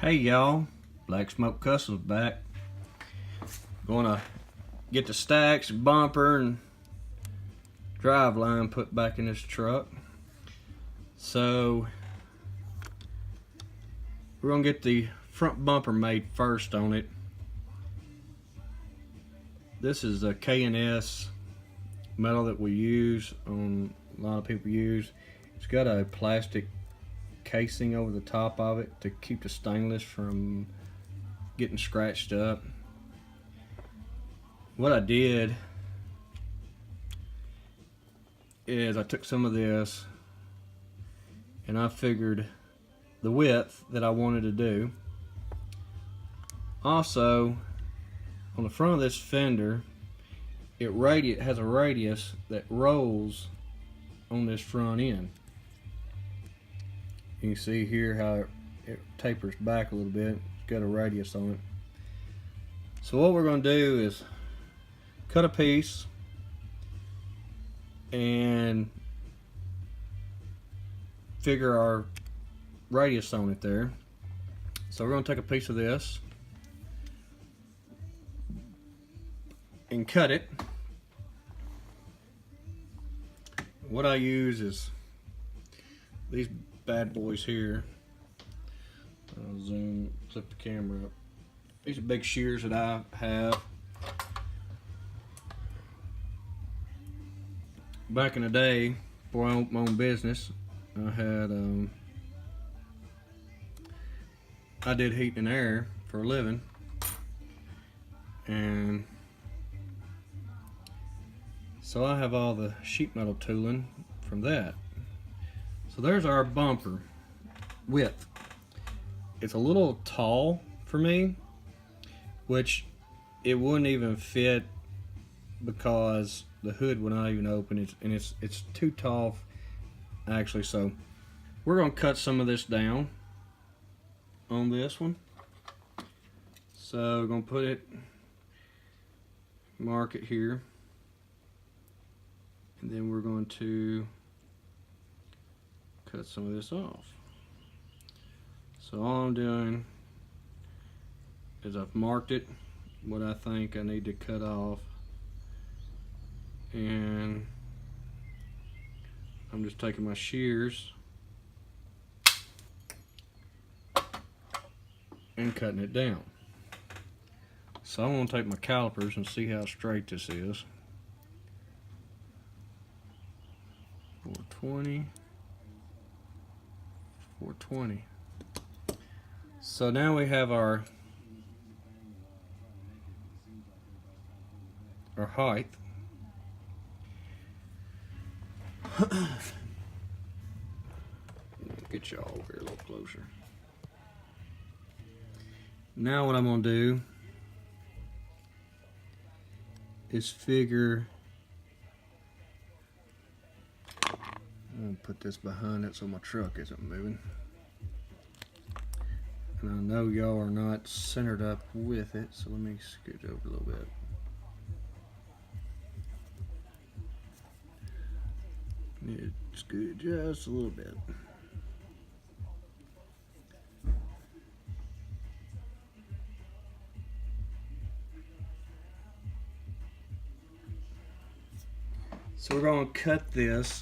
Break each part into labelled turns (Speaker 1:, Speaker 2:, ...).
Speaker 1: Hey y'all, Black Smoke Customs back. Gonna get the stacks, bumper, and drive line put back in this truck. So we're gonna get the front bumper made first on it. This is a K&S metal that we use, a lot of people use. It's got a plastic casing over the top of it to keep the stainless from getting scratched up. What I did is I took some of this and I figured the width that I wanted to do. Also, on the front of this fender, it has a radius that rolls on this front end. You can see here how it tapers back a little bit. It's got a radius on it. So what we're going to do is cut a piece and figure our radius on it there. So we're going to take a piece of this and cut it. What I use is these bad boys here. I'll zoom, flip the camera up. These are big shears that I have. Back in the day, before I owned my own business, I did heat and air for a living, and so I have all the sheet metal tooling from that. So there's our bumper width. It's a little tall for me, which it wouldn't even fit because the hood would not even open. It's too tall actually. So we're gonna cut some of this down on this one. So we're gonna put it, mark it here, and then we're going to cut some of this off. So all I'm doing is I've marked it, what I think I need to cut off, and I'm just taking my shears and cutting it down. So I'm going to take my calipers and see how straight this is. 420. 420. So now we have our height. Get y'all over here a little closer. Now what I'm going to do is figure. I'm going to put this behind it so my truck isn't moving. And I know y'all are not centered up with it, so let me scoot over a little bit. Need to scoot it just a little bit. So we're going to cut this.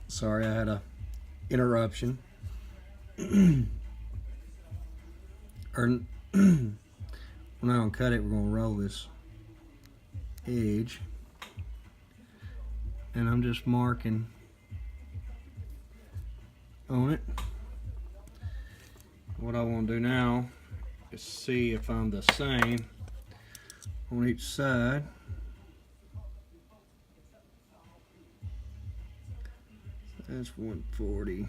Speaker 1: Sorry, I had a interruption. We're not going to cut it, we're going to roll this edge. And I'm just marking on it. What I want to do now is see if I'm the same on each side. That's 140.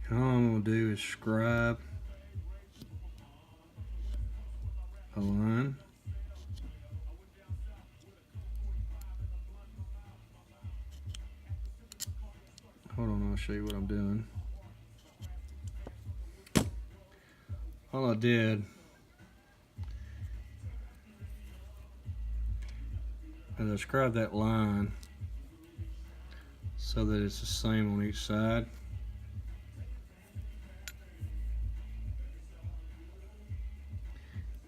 Speaker 1: And all I'm going to do is scribe a line. Hold on, I'll show you what I'm doing. All I did and describe that line so that it's the same on each side.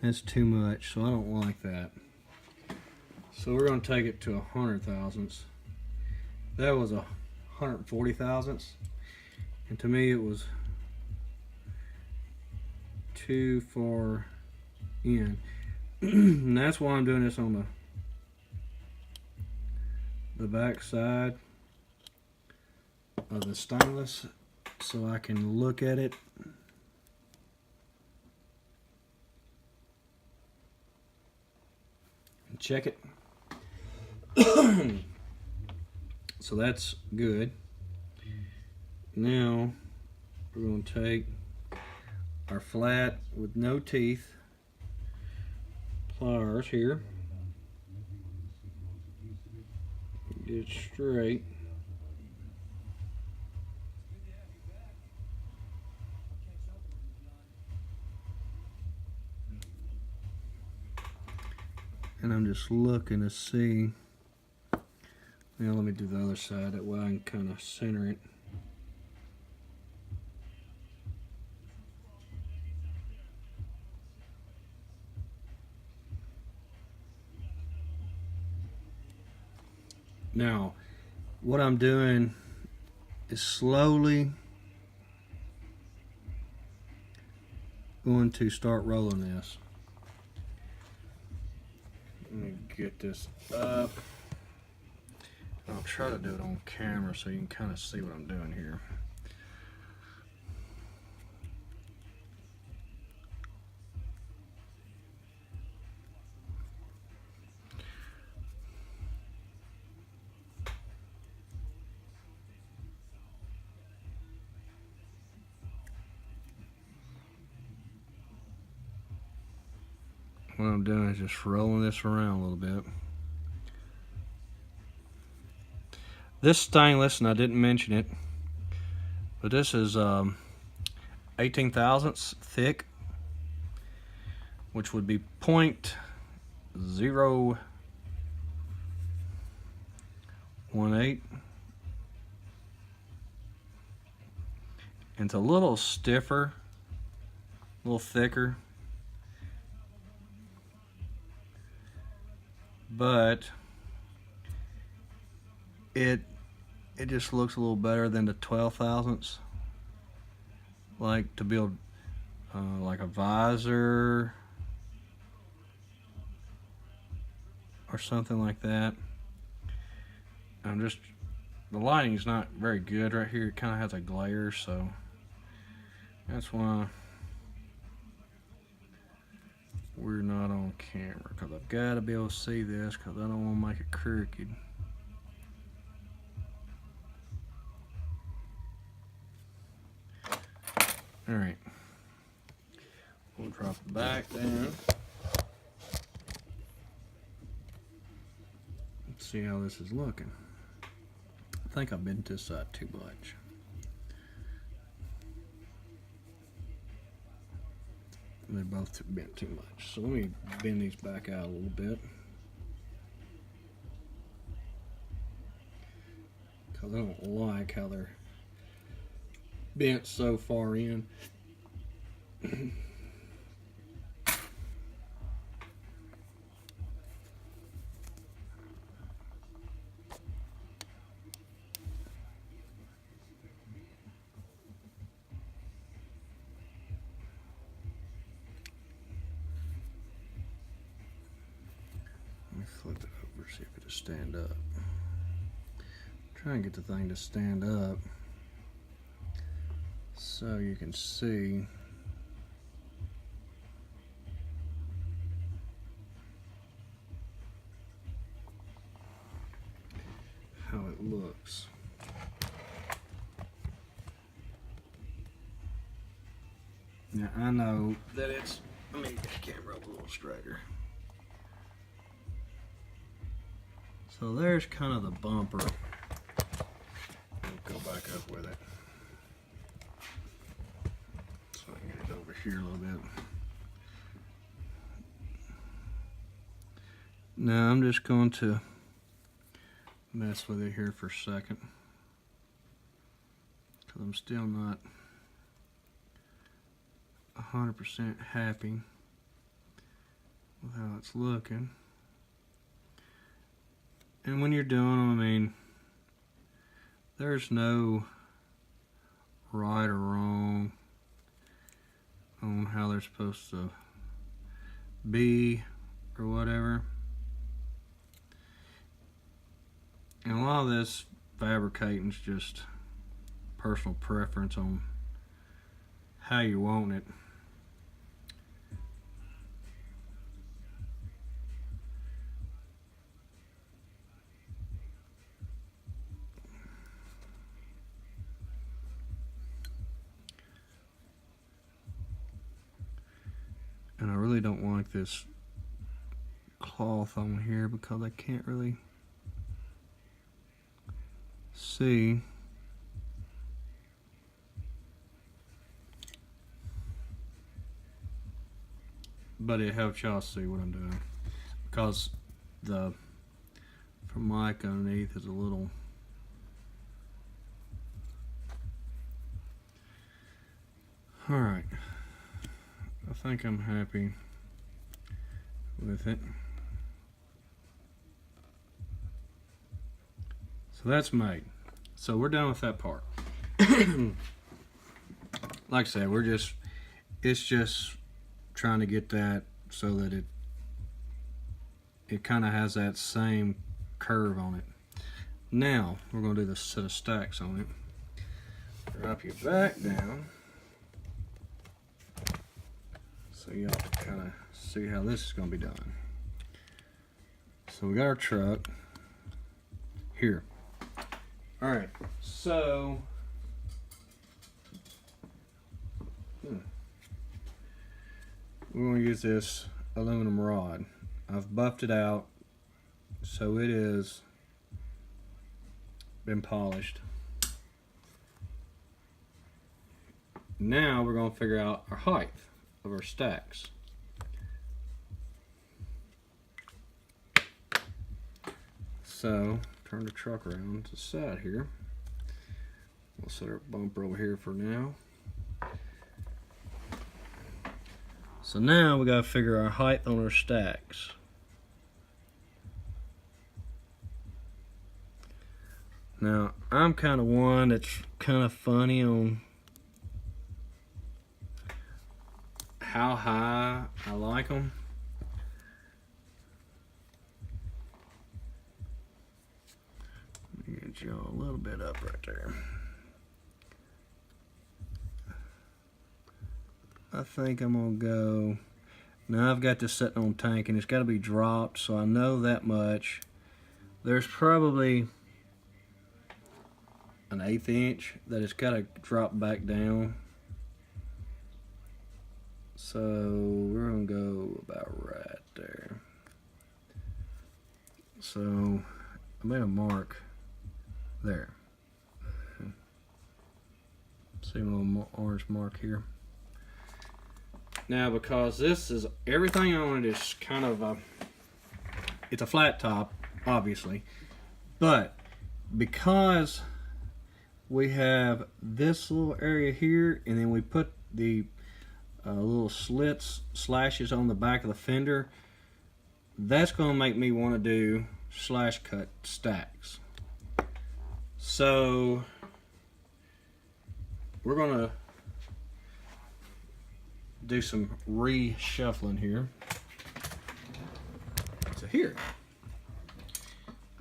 Speaker 1: That's too much, so I don't like that. So we're going to take it to 100 thousandths. That was 140 thousandths, and to me it was too far in. And that's why I'm doing this on the back side of the stainless, so I can look at it and check it. So that's good. Now we're going to take our flat with no teeth pliers here, get it straight. And I'm just looking to see. Now let me do the other side, that way I can kind of center it. Now, what I'm doing is slowly going to start rolling this. Let me get this up. I'll try to do it on camera so you can kind of see what I'm doing here. What I'm doing is just rolling this around a little bit. This stainless, and I didn't mention it, but this is 18 thousandths thick, which would be 0.018. And it's a little stiffer, a little thicker, but it just looks a little better than the 12 thousandths. Like to build like a visor or something like that. The lighting is not very good right here. It kind of has a glare, so that's why we're not on camera, because I've got to be able to see this, because I don't want to make it crooked. Alright, we'll drop the back down. Let's see how this is looking. I think I bent this side too much. They both bent too much. So let me bend these back out a little bit, because I don't like how they're bent so far in. Flip it over, see if it'll stand up. Try and get the thing to stand up so you can see how it looks. Now I know that it's, let me get the camera up a little straighter. So there's kind of the bumper. We'll go back up with it, so I can get it over here a little bit. Now I'm just going to mess with it here for a second, because I'm still not 100% happy with how it's looking. And when you're doing them, I mean, there's no right or wrong on how they're supposed to be or whatever. And a lot of this fabricating is just personal preference on how you want it. And I really don't like this cloth on here because I can't really see. But it helps y'all see what I'm doing, because the mic underneath is a little alright. I think I'm happy with it. So that's made. So we're done with that part. Like I said, it's just trying to get that so that it kind of has that same curve on it. Now we're going to do the set of stacks on it. Drop your back down so y'all can kind of see how this is going to be done. So we got our truck here. All right, so we're going to use this aluminum rod. I've buffed it out so it is been polished. Now we're going to figure out our height of our stacks. So turn the truck around to the side here. We'll set our bumper over here for now. So now we got to figure our height on our stacks. Now I'm kind of one that's kind of funny on how high I like them. Let me get y'all a little bit up right there. I think I'm gonna go. Now I've got this sitting on tank and it's got to be dropped, so I know that much. There's probably an 1/8 inch that it's got to drop back down. So we're gonna go about right there. So I made a mark there. See a little orange mark here. Now, because this is, everything on it is kind of it's a flat top, obviously, but because we have this little area here, and then we put the little slashes on the back of the fender, that's going to make me want to do slash cut stacks. So we're going to do some reshuffling here. So here,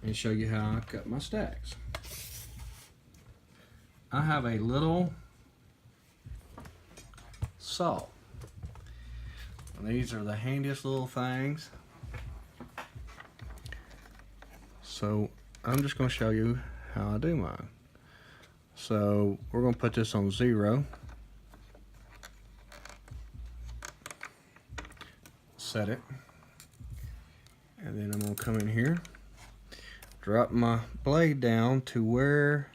Speaker 1: and show you how I cut my stacks. I have a little saw. And these are the handiest little things. So I'm just going to show you how I do mine. So we're going to put this on 0. Set it, and then I'm going to come in here, drop my blade down to where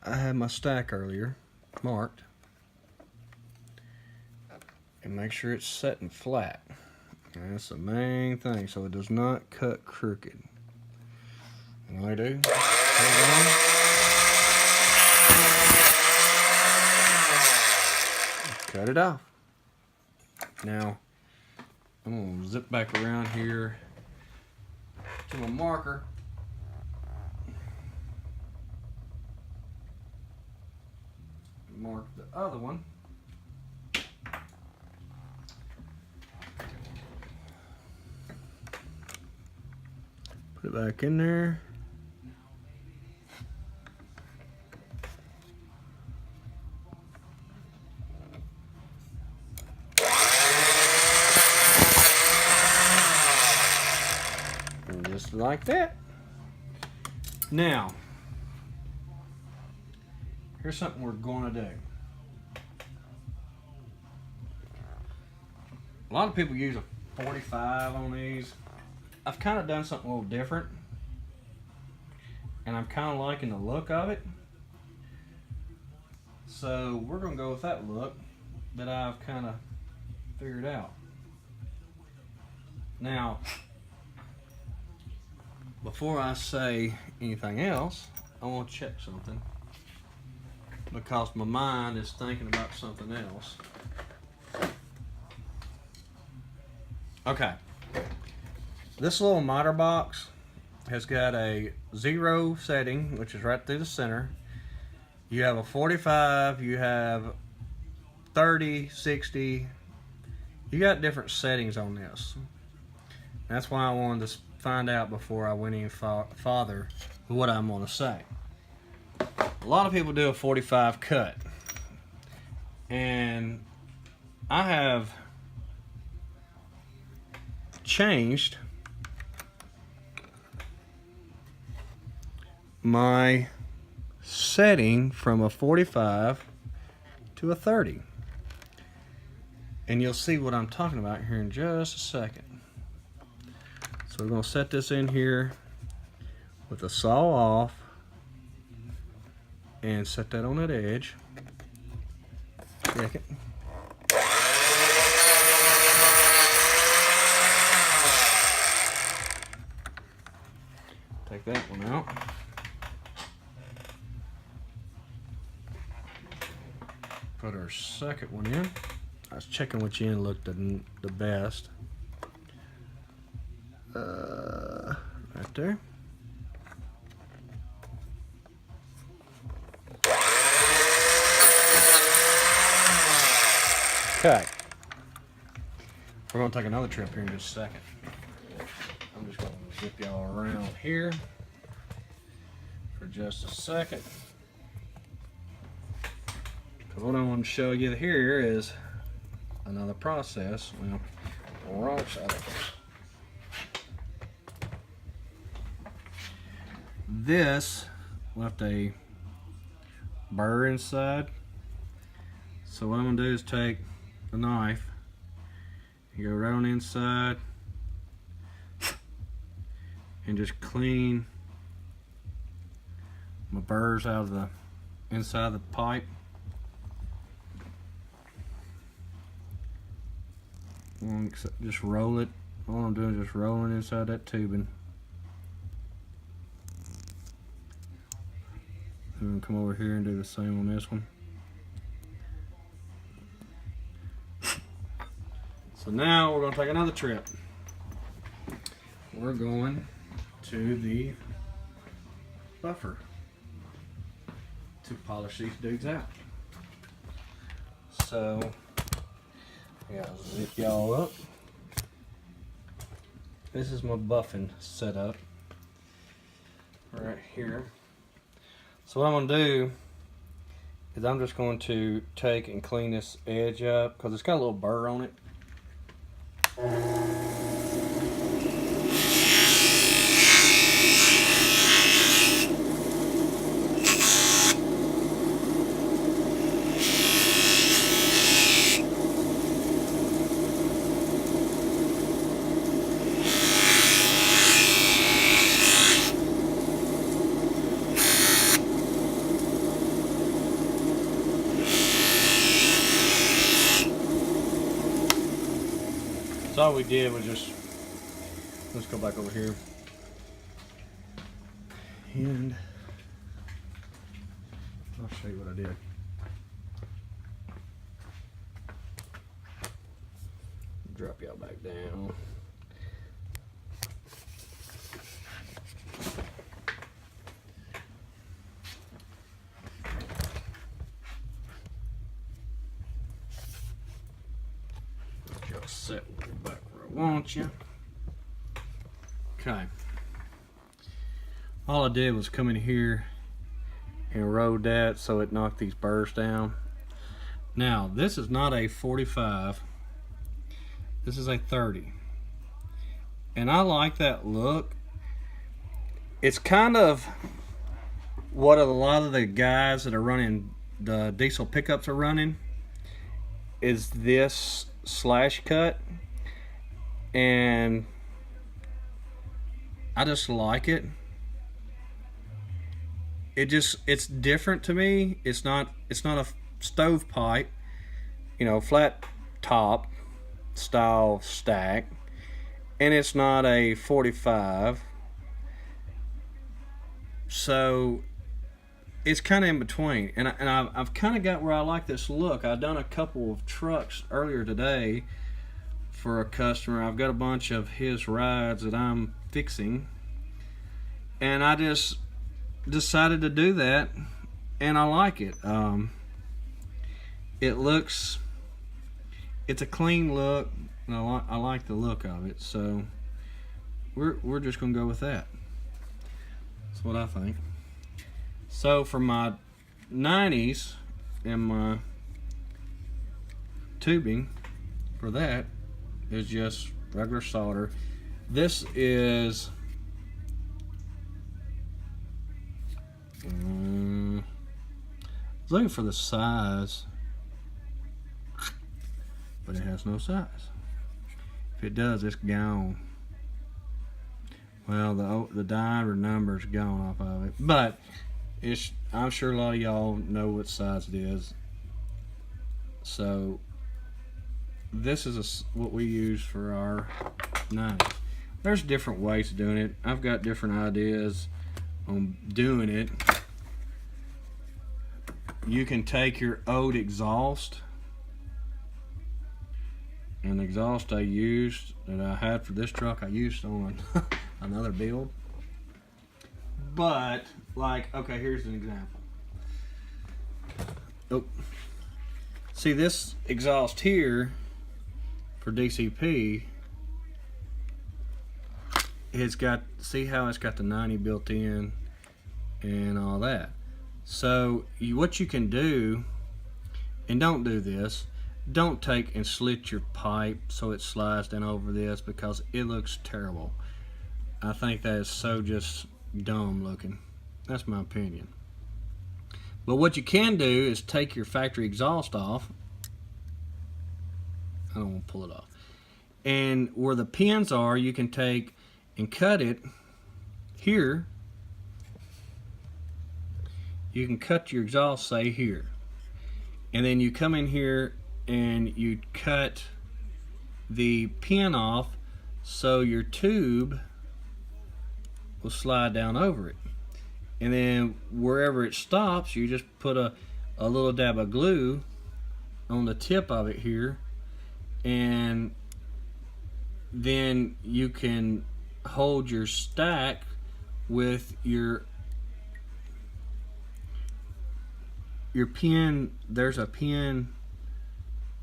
Speaker 1: I had my stack earlier marked, and make sure it's setting flat. And that's the main thing, so it does not cut crooked. And all I do, cut it off. Now, I'm going to zip back around here to my marker. Mark the other one. Put it back in there. And just like that. Now, here's something we're going to do. A lot of people use a 45 on these. I've kind of done something a little different, and I'm kind of liking the look of it. So we're going to go with that look that I've kind of figured out. Now, before I say anything else, I want to check something, because my mind is thinking about something else. Okay, this little miter box has got a 0 setting, which is right through the center. You have a 45, you have 30, 60. You got different settings on this. That's why I wanted to find out before I went any farther what I'm going to say. A lot of people do a 45 cut, and I have changed my setting from a 45 to a 30, and you'll see what I'm talking about here in just a second. So we're going to set this in here with the saw off and set that on that edge. Check it. Take that one out. Put our second one in. I was checking which end looked the best. Right there. Okay. We're going to take another trip here in just a second. I'm just going to zip y'all around here for just a second. Because what I want to show you here is another process. Well, wrong side of it. This left a burr inside. So what I'm going to do is take a knife, you go right on the inside, and just clean my burrs out of the inside of the pipe. Just roll it. All I'm doing is just rolling inside that tubing. I'm going to come over here and do the same on this one. So now we're going to take another trip. We're going to the buffer to polish these dudes out. So, yeah, zip y'all up. This is my buffing setup right here. So what I'm going to do is I'm just going to take and clean this edge up because it's got a little burr on it. So all we did was just, let's go back over here. And I'll show you what I did. Drop y'all back down. Y'all set back where I want you. Okay. All I did was come in here and rode that so it knocked these burrs down. Now, this is not a 45. This is a 30. And I like that look. It's kind of what a lot of the guys that are running the diesel pickups are running, is this slash cut. And I just like it. It's different to me. It's not a stovepipe, you know, flat top style stack, and it's not a 45, so it's kind of in between. And I've kind of got where I like this look. I've done a couple of trucks earlier today for a customer. I've got a bunch of his rides that I'm fixing, and I just decided to do that, and I like it. It's a clean look, and I like the look of it, so we're just gonna go with that. That's what I think. So for my 90s and my tubing for that is just regular solder. This is I was looking for the size, but it has no size. If it does, it's gone. Well, the diameter number's gone off of it, but I'm sure a lot of y'all know what size it is. So this is what we use for our 90s. There's different ways of doing it. I've got different ideas on doing it. You can take your old exhaust, and the exhaust I used that I had for this truck I used on another build. But like, okay, here's an example. Oh, see this exhaust here for DCP, it's got, see how it's got the 90 built in and all that. So what you can do, and don't do this, don't take and slit your pipe so it slides down over this, because it looks terrible. I think that is so just dumb looking. That's my opinion. But what you can do is take your factory exhaust off. I don't want to pull it off. And where the pins are, you can take and cut it here. You can cut your exhaust, say here, and then you come in here and you cut the pin off so your tube will slide down over it, and then wherever it stops, you just put a little dab of glue on the tip of it here, and then you can hold your stack with your pin. There's a pin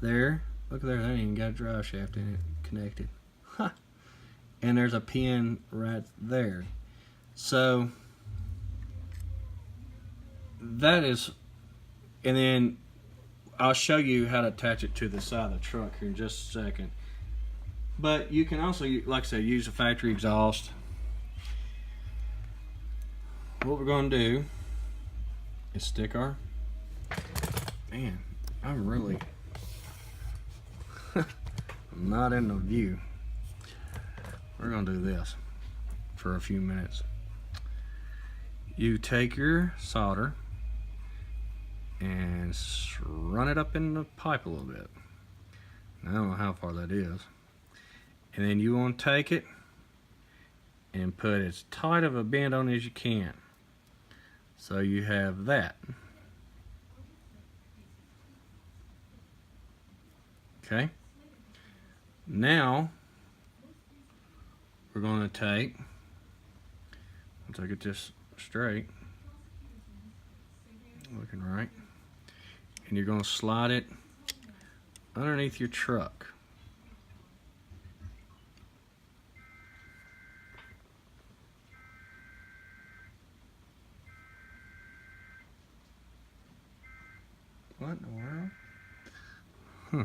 Speaker 1: there. Look there, that ain't even got a drive shaft in it connected. Huh. And there's a pin right there. So that is, and then I'll show you how to attach it to the side of the truck here in just a second. But you can also, like I said, use a factory exhaust. What we're going to do is stick our, man, I'm really I'm not in the view. We're going to do this for a few minutes. You take your solder and run it up in the pipe a little bit. I don't know how far that is. And then you want to take it and put as tight of a bend on it as you can. So you have that. Okay. Now we're going to take, once I get this straight, looking right, and you're going to slide it underneath your truck. What in the world? Huh.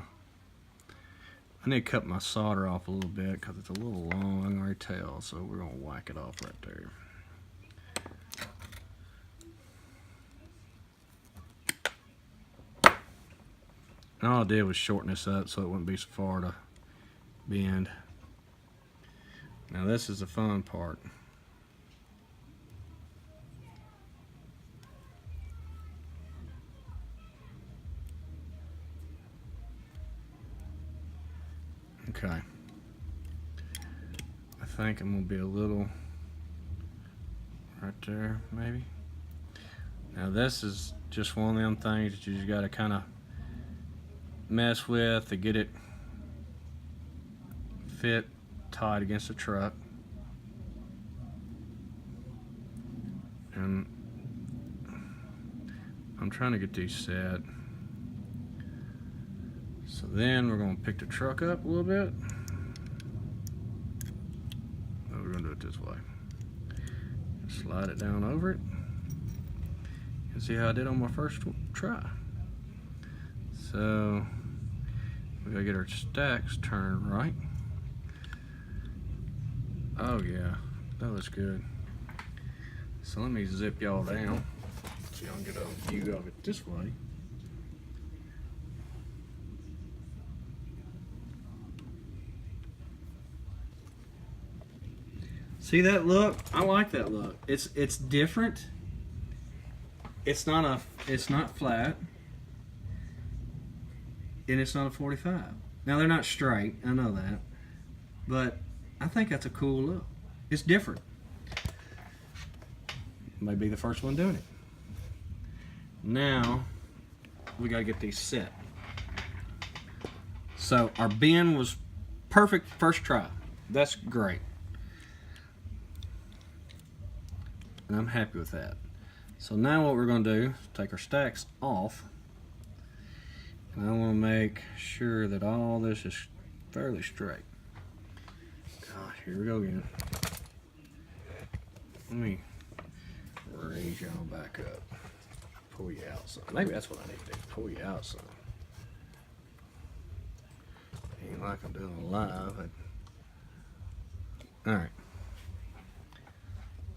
Speaker 1: I need to cut my solder off a little bit because it's a little long, I can already tell, so we're going to whack it off right there. And all I did was shorten this up so it wouldn't be so far to bend. Now this is the fun part. Okay. I think I'm going to be a little right there, maybe. Now this is just one of them things that you just got to kind of mess with to get it fit tight against the truck. And I'm trying to get these set. So then we're going to pick the truck up a little bit. Oh, we're going to do it this way. Slide it down over it. And see how I did on my first try. So we got to get our stacks turned right. Oh yeah, that looks good. So let me zip y'all down so y'all can get a view of it this way. See that look? I like that look. It's different. It's not flat. And it's not a 45. Now they're not straight, I know that. But I think that's a cool look. It's different. Might be the first one doing it. Now we gotta get these set. So our bend was perfect first try. That's great. And I'm happy with that. So now what we're gonna do is take our stacks off. And I wanna make sure that all this is fairly straight. Gosh, here we go again. Let me raise y'all back up. Pull you out some. Maybe that's what I need to do. Pull you out some. Ain't like I'm doing it live. Alright.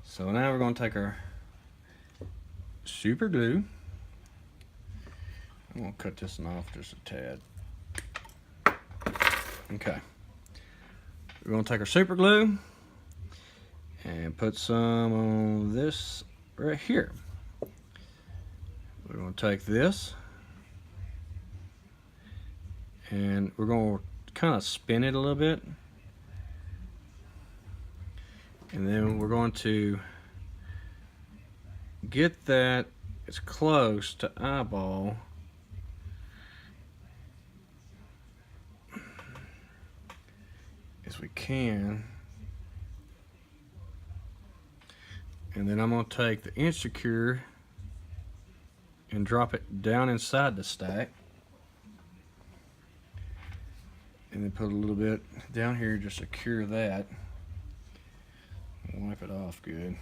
Speaker 1: So now we're going to take our super glue. I'm going to cut this one off just a tad. Okay. We're going to take our super glue and put some on this right here. We're going to take this and we're going to kind of spin it a little bit, and then we're going to get that as close to eyeball as we can. And then I'm going to take the inch secure and drop it down inside the stack. And then put a little bit down here just to secure that. Wipe it off good.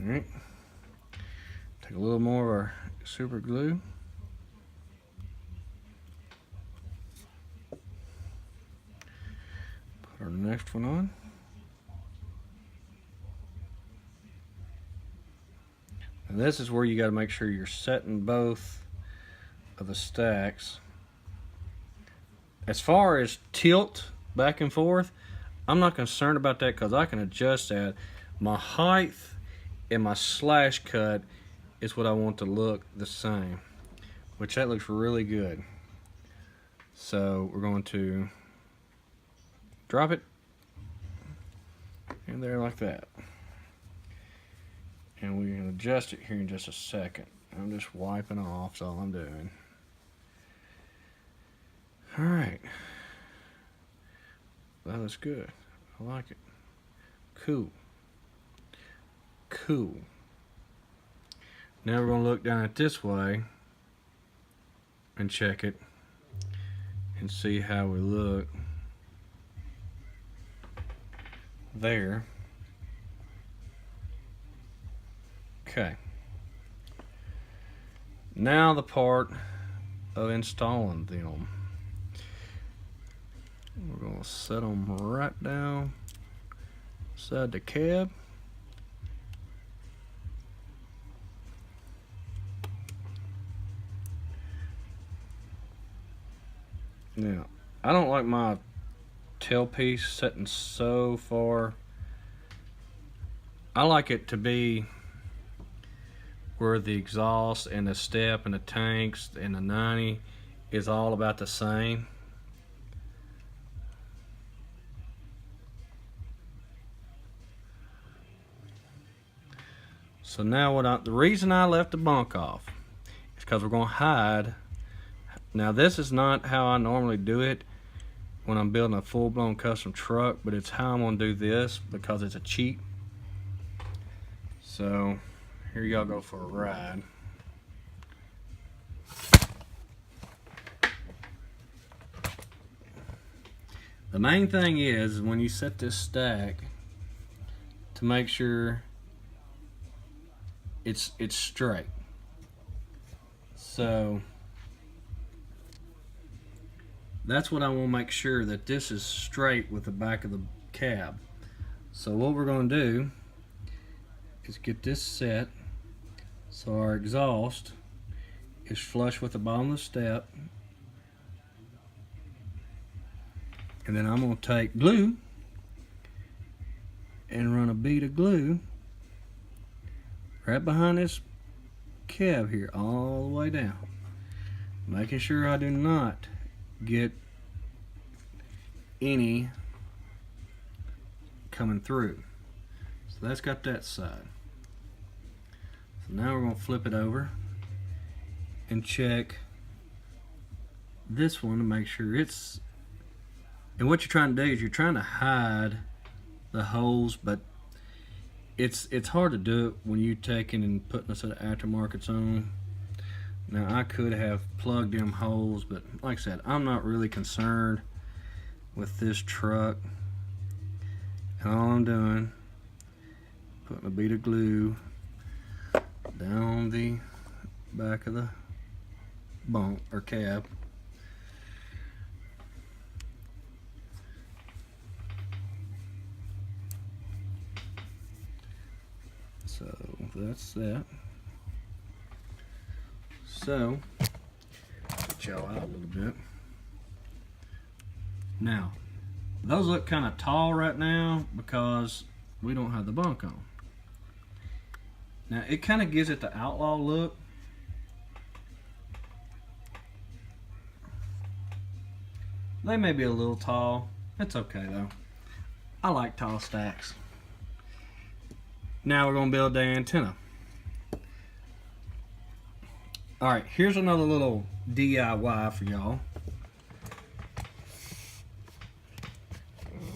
Speaker 1: Alright. Take a little more of our super glue. Put our next one on. And this is where you got to make sure you're setting both of the stacks. As far as tilt back and forth, I'm not concerned about that because I can adjust that. My height and my slash cut is what I want to look the same, which that looks really good. So we're going to drop it in there like that. And we can adjust it here in just a second. I'm just wiping off, that's all I'm doing. Alright. That looks good. I like it. Cool. Cool. Now we're going to look down it this way and check it and see how we look there. Okay. Now the part of installing them. We're going to set them right down beside the cab. Now, I don't like my tailpiece setting so far. I like it to be where the exhaust and the step and the tanks and the 90 is all about the same. So now the reason I left the bunk off is because we're going to hide. Now this is not how I normally do it when I'm building a full-blown custom truck, but it's how I'm going to do this because it's a cheat. So here y'all go for a ride. The main thing is when you set this stack to make sure it's straight. So that's what I want to make sure, that this is straight with the back of the cab. So what we're going to do is get this set so our exhaust is flush with the bottom of the step. And then I'm going to take glue and run a bead of glue right behind this cab here all the way down, making sure I do not get any coming through. So that's got that side. So now we're going to flip it over and check this one to make sure it's, and what you're trying to do is you're trying to hide the holes, but it's hard to do it when you're taking and putting a set of aftermarkets on. Now I could have plugged them holes, but like I said, I'm not really concerned with this truck. And all I'm doing, putting a bead of glue down the back of the bunk or cab. So that's that. So, get y'all out a little bit. Now, those look kind of tall right now because we don't have the bunk on. Now, it kind of gives it the outlaw look. They may be a little tall. It's okay though. I like tall stacks. Now we're going to build the antenna. Alright, here's another little DIY for y'all.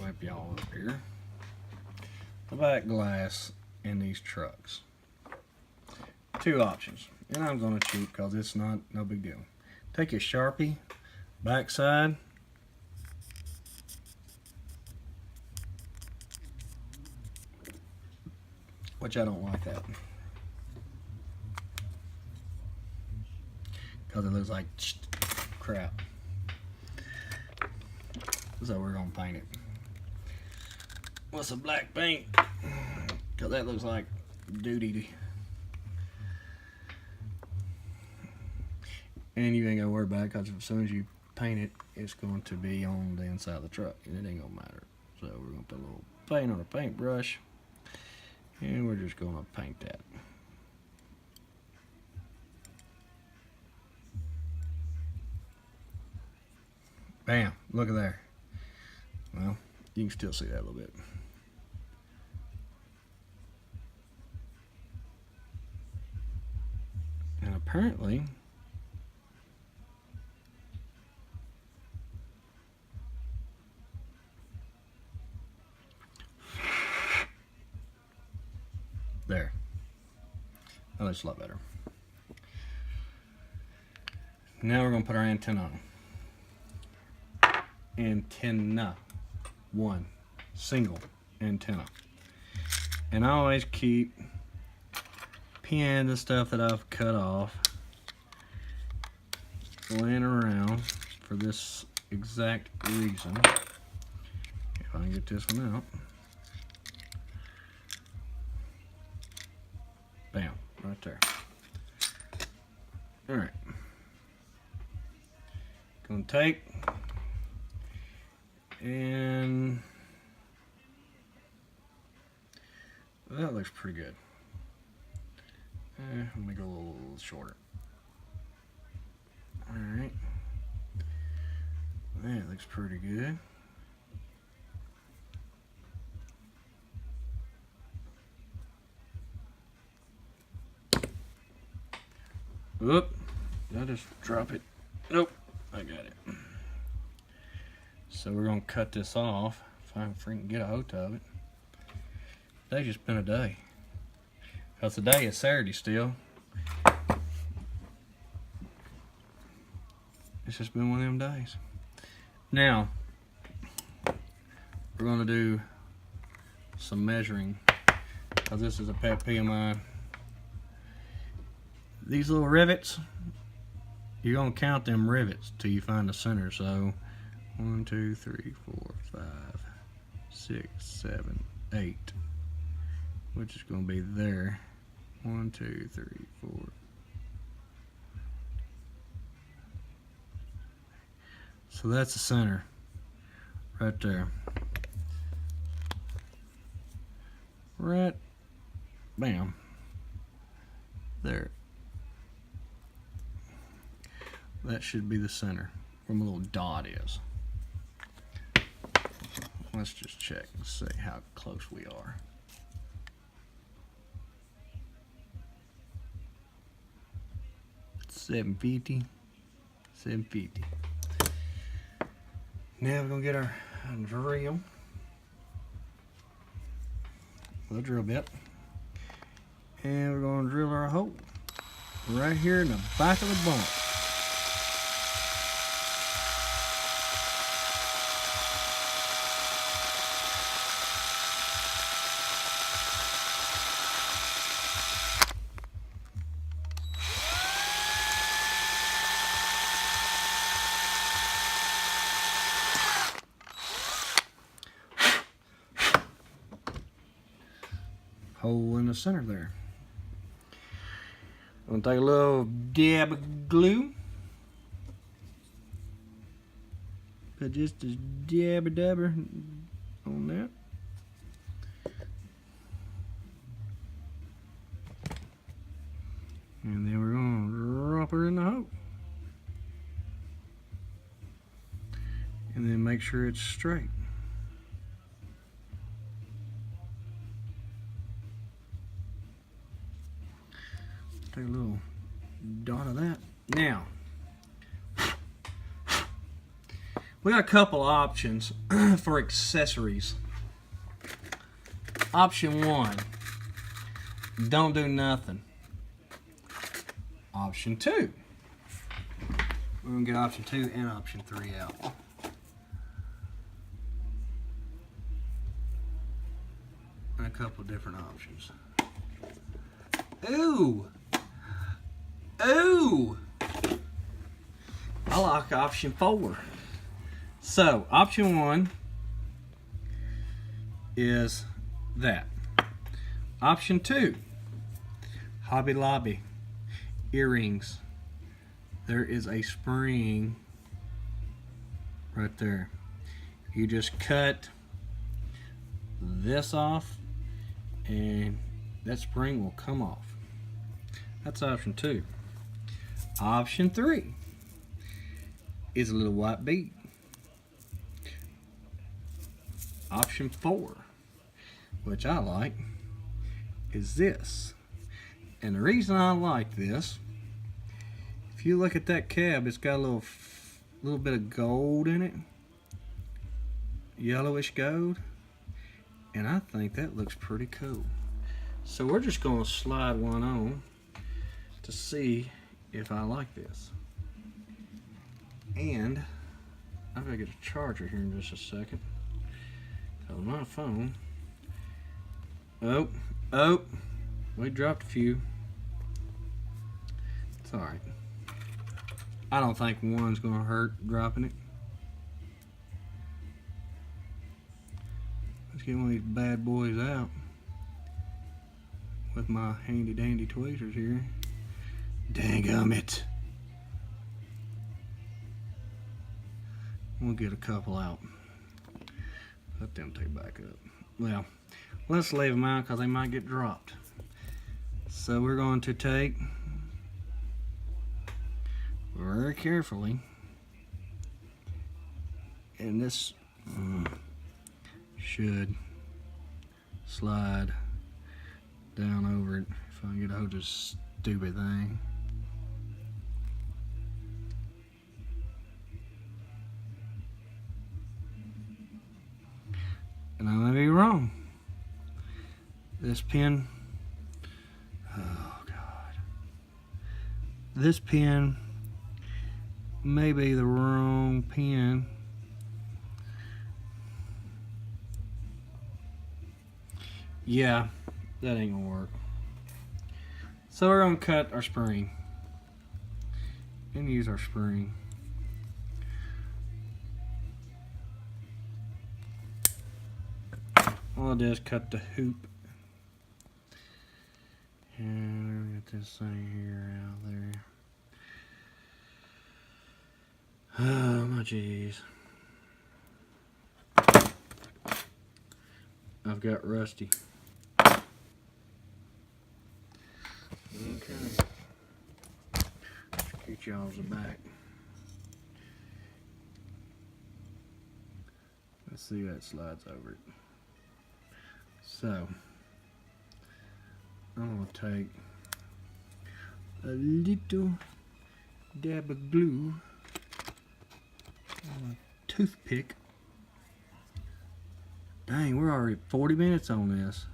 Speaker 1: Wipe y'all up here. The back glass in these trucks. Two options. And I'm going to cheat because it's no big deal. Take your Sharpie, back side. Which I don't like that. Because it looks like crap. So we're going to paint it. What's a black paint? Because that looks like doo-doo. And you ain't got to worry about it because as soon as you paint it, it's going to be on the inside of the truck. And it ain't going to matter. So we're going to put a little paint on a paintbrush. And we're just going to paint that. Bam, look at there. Well, you can still see that a little bit. And apparently, there. Oh, that's a lot better. Now we're going to put our antenna on. Antenna. One. Single antenna. And I always keep pins and stuff that I've cut off laying around for this exact reason. If I can get this one out. Bam, right there. Alright. Gonna take and that looks pretty good. Let me go a little shorter. Alright. That looks pretty good. Oop. Did I just drop it? Nope. I got it. So we're going to cut this off. If I can freaking get a hold of it. Today's just been a day. Because today is Saturday still. It's just been one of them days. Now, we're going to do some measuring. Because this is a pet peeve of mine. These little rivets, you're going to count them rivets till you find the center. So 1, 2, 3, 4, 5, 6, 7, 8, which is going to be there. 1, 2, 3, 4. So that's the center right there. Right, bam, there. That should be the center where my little dot is. Let's just check and see how close we are. $750. Now we're gonna get our drill. The drill bit. And we're gonna drill our hole right here in the back of the bump. Hole in the center there. I'm gonna take a little dab of glue. Put just a dabber dabber on that. And then we're gonna drop her in the hole. And then make sure it's straight. Take a little dot of that. Now, we got a couple options for accessories. Option 1, don't do nothing. Option 2, we're gonna get option 2 and option 3 out. And a couple different options. Ooh! Ooh! I like option 4. So, option 1 is that. Option 2, Hobby Lobby, earrings. There is a spring right there. You just cut this off and that spring will come off. That's option 2. Option 3 is a little white bead. option 4, which I like, is this. And the reason I like this, if you look at that cab, it's got a little bit of gold in it, yellowish gold, and I think that looks pretty cool. So we're just going to slide one on to see if I like this. And I'm going to get a charger here in just a second. Because my phone, oh, we dropped a few. It's alright. I don't think one's going to hurt dropping it. Let's get one of these bad boys out with my handy dandy tweezers here. Dang-gummit. We'll get a couple out. Let them take back up. Well, let's leave them out because they might get dropped. So we're going to take, very carefully, and this should slide down over it if I can get a hold of this stupid thing. And I may be wrong. This pin, oh God, this pin may be the wrong pin. Yeah, that ain't gonna work. So we're gonna cut our spring and use our spring. All I'll do is cut the hoop. And we'll get this thing here out there. Oh my jeez. I've got rusty. Okay. Get y'all's back. Let's see that slides over it. So I'm going to take a little dab of glue on a toothpick. Dang, we're already 40 minutes on this.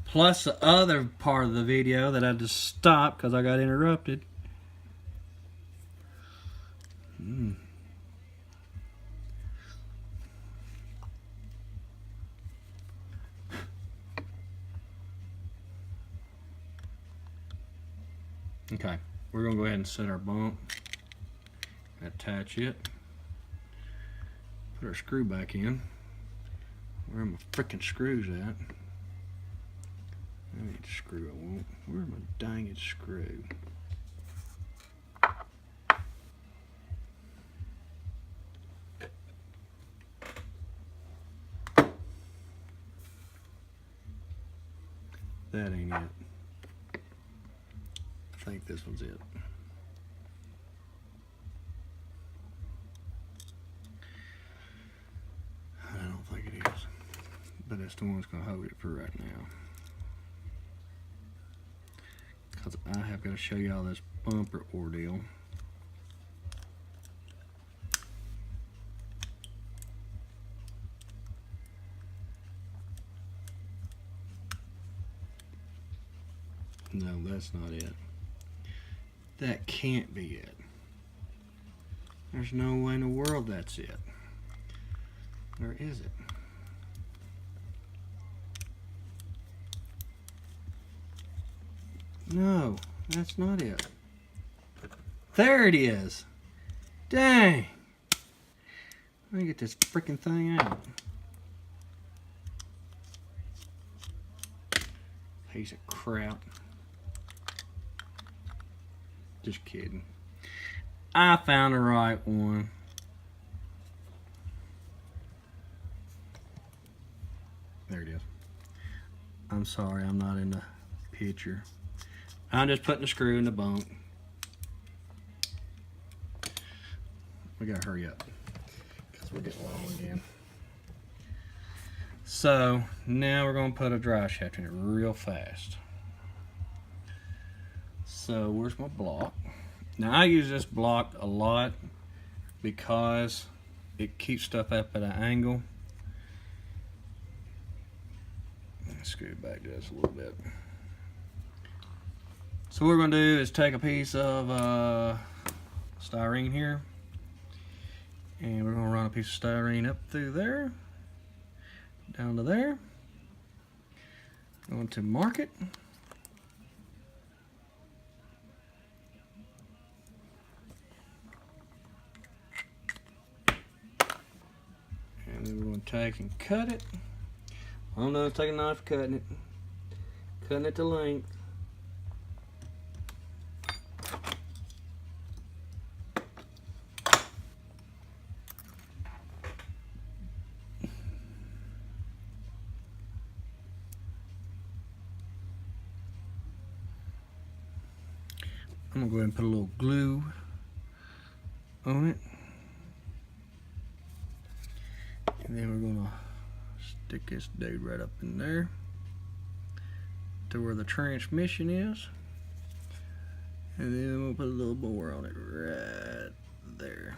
Speaker 1: Plus the other part of the video that I just stopped because I got interrupted. Okay, we're going to go ahead and set our bump, attach it, put our screw back in. Where are my frickin' screws at? I need a screw I want. Where's my dang screw? That ain't it. I think this one's it. I don't think it is, but that's the one that's going to hold it for right now. Because I have got to show you all this bumper ordeal. No, that's not it. That can't be it. There's no way in the world that's it. Where is it? No, that's not it. There it is. Dang. Let me get this freaking thing out. Piece of crap. Just kidding. I found the right one. There it is. I'm sorry, I'm not in the picture. I'm just putting the screw in the bump. We gotta hurry up, because we get long again. So now we're going to put a dry shaft in it real fast. So where's my block? Now I use this block a lot because it keeps stuff up at an angle. Screw it back just a little bit. So what we're going to do is take a piece of styrene here, and we're going to run a piece of styrene up through there, down to there. Going to mark it. And then we're going to take and cut it. Oh no, take a knife cutting it to length. I'm gonna go ahead and put a little glue on it. And then we're gonna stick this dude right up in there to where the transmission is. And then we'll put a little bore on it right there.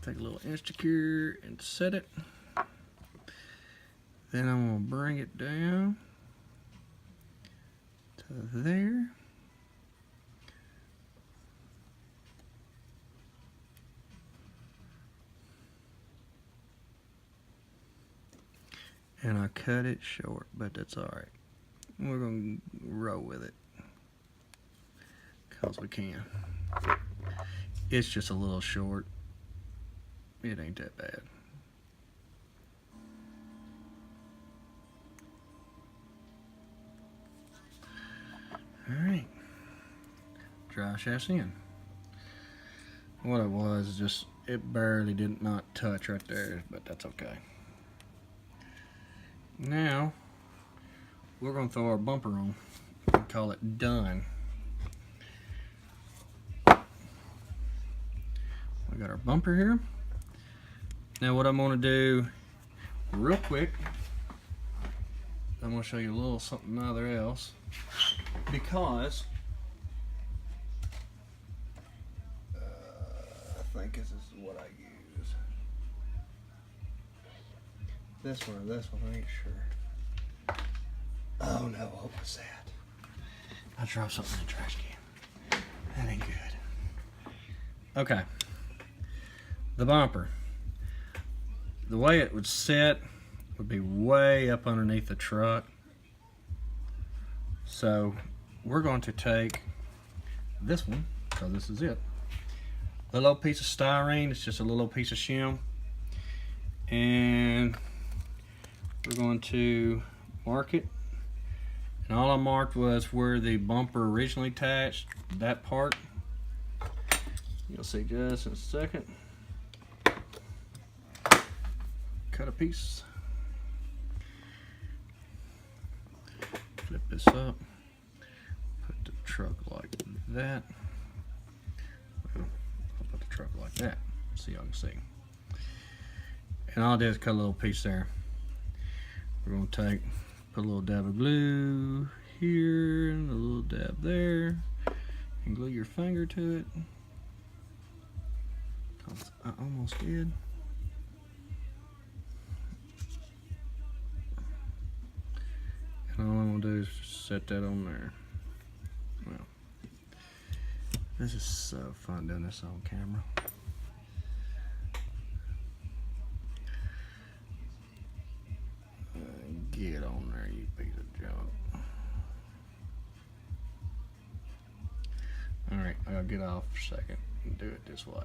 Speaker 1: Take a little Instacure and set it. Then I'm gonna bring it down to there. And I cut it short, but that's alright. We're going to roll with it because we can. It's just a little short. It ain't that bad. Alright. Dry shaft's in. What it was is just, it barely did not touch right there, but that's okay. Now, we're going to throw our bumper on and call it done. We got our bumper here. Now what I'm going to do real quick, I'm going to show you a little something other else, because I think this is what I use. This one, I ain't sure. Oh no, what was that? I dropped something in the trash can. That ain't good. Okay. The bumper. The way it would sit would be way up underneath the truck. So we're going to take this one, so this is it. A little piece of styrene, it's just a little piece of shim. And we're going to mark it, and all I marked was where the bumper originally attached, that part. You'll see just in a second. Cut a piece, flip this up, put the truck like that. Well, I'll put the truck like that so y'all can see. And all I did is cut a little piece there. We're going to put a little dab of glue here and a little dab there, and glue your finger to it. I almost did. And all I'm going to do is set that on there. Well, this is so fun doing this on camera. Get on there, you piece of junk. Alright, I gotta get off for a second and do it this way,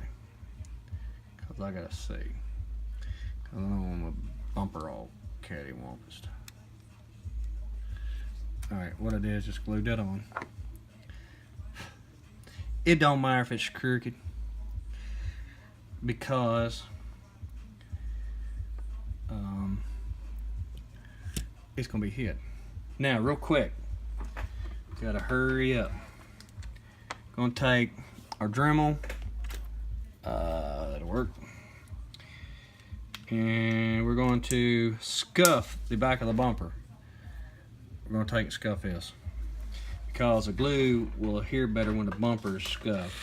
Speaker 1: because I gotta see. Because I don't want my bumper all cattywampus. Alright, what I did is just glued that on. It don't matter if it's crooked, because it's gonna be hit. Now, real quick, gotta hurry up. Gonna take our Dremel, that'll work. And we're going to scuff the back of the bumper. We're going to take and scuff this, because the glue will adhere better when the bumper is scuffed.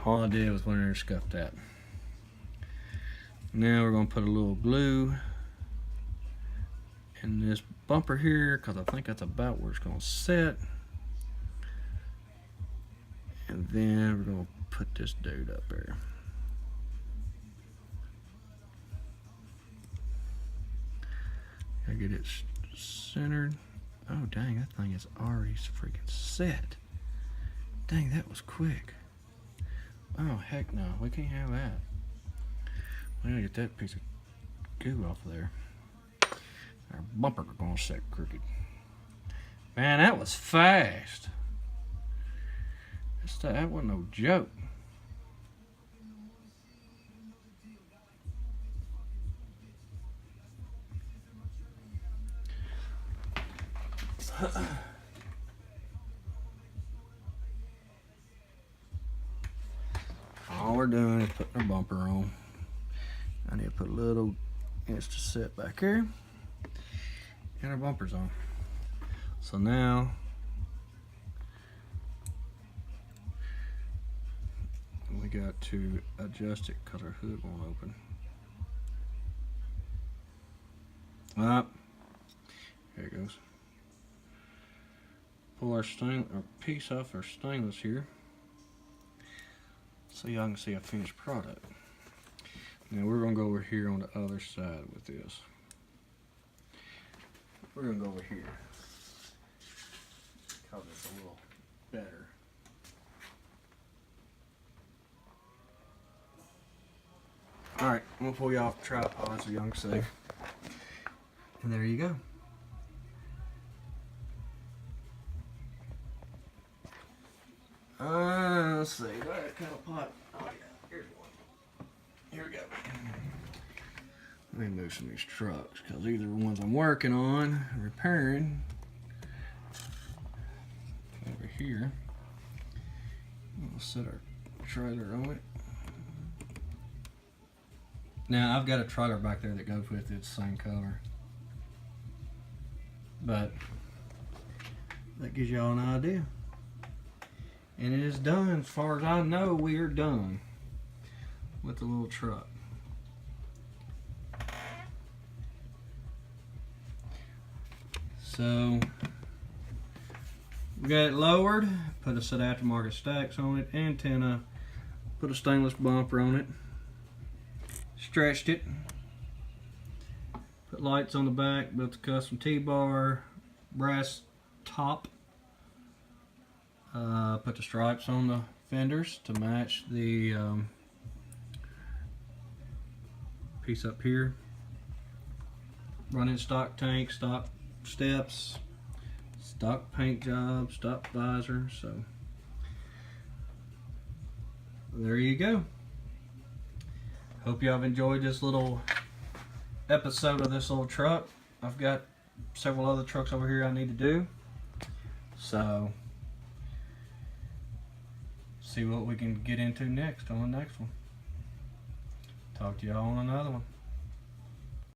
Speaker 1: All I did was went in there and scuffed that. Now we're going to put a little glue in this bumper here, because I think that's about where it's going to sit. And then we're going to put this dude up there. Gotta get it centered. Oh dang, that thing is already freaking set. Dang, that was quick. Oh heck no, we can't have that. We gotta get that piece of goo off of there. Our bumper are gonna set crooked. Man, that was fast. That wasn't no joke. All we're doing is putting our bumper on. I need to put a little inch to set back here, and our bumper's on. So now we got to adjust it because our hood won't open. Up, there it goes. Pull our piece off our stainless here, so y'all can see a finished product. Now we're gonna go over here on the other side with this. We're gonna go over here because it's a little better. All right, I'm gonna pull you off the tripod so y'all can see. And there you go. Let's see, do I have kind of pot? Oh yeah, here's one. Here we go. Let me move some of these trucks, because these are the ones I'm working on, repairing. Over here, we'll set our trailer on it. Now, I've got a trailer back there that goes with it, it's the same color. But that gives y'all an idea. And it is done. As far as I know, we are done with the little truck. So we got it lowered, put a set of aftermarket stacks on it, antenna, put a stainless bumper on it, stretched it, put lights on the back, built a custom T-bar, brass top. Put the stripes on the fenders to match the piece up here. Running stock tank, stock steps, stock paint job, stock visor. So there you go. Hope y'all have enjoyed this little episode of this little truck. I've got several other trucks over here I need to do. So see what we can get into next on the next one. Talk to y'all on another one.